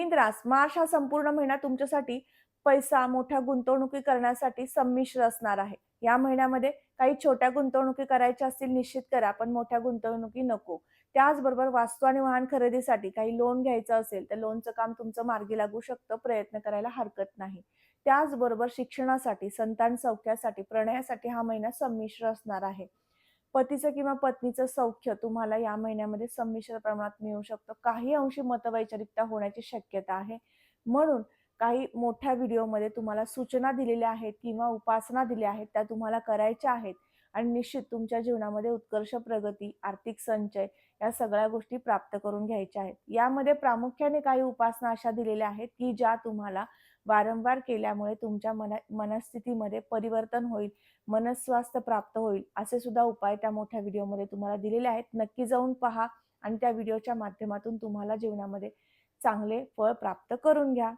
मीन रास मार्च हा संपूर्ण महिना तुमच्यासाठी पैसा, मोठ्या गुंतवणुकी करण्यासाठी संमिश्र असणार आहे. या महिन्यामध्ये काही छोट्या गुंतवणुकी करायच्या असतील निश्चित करा, पण मोठ्या गुंतवणुकी नको. त्याचबरोबर वास्तू आणि वाहन खरेदीसाठी काही लोन घ्यायचं असेल, तर लोनचं काम तुमचं मार्गी लागू शकतं. प्रयत्न करायला हरकत नाही. त्याचबरोबर शिक्षणासाठी, संतान सौख्यासाठी, प्रणयासाठी हा महिना संमिश्र असणार आहे. पतीचं किंवा पत्नीचं सौख्य तुम्हाला या महिन्यामध्ये संमिश्र प्रमाणात मिळू शकतं. काही अंशी मतवैचारिकता होण्याची शक्यता आहे. म्हणून काही मोठ्या व्हिडिओमध्ये तुम्हाला सूचना दिलेल्या आहेत किंवा उपासना दिल्या आहेत, त्या तुम्हाला करायच्या आहेत आणि निश्चित तुमच्या जीवनामध्ये उत्कर्ष प्रगती, आर्थिक संचय या सगळ्या गोष्टी प्राप्त करून घ्यायच्या आहेत. यामध्ये प्रामुख्याने काही उपासना अशा दिलेल्या आहेत, की ज्या तुम्हाला वारंवार केल्यामुळे तुमच्या मनस्थितीमध्ये परिवर्तन होईल, मनस्वास्थ्य प्राप्त होईल. असे सुद्धा उपाय त्या मोठ्या व्हिडिओमध्ये तुम्हाला दिलेले आहेत. नक्की जाऊन पहा आणि त्या व्हिडिओच्या माध्यमातून तुम्हाला जीवनामध्ये चांगले फळ प्राप्त करून घ्या.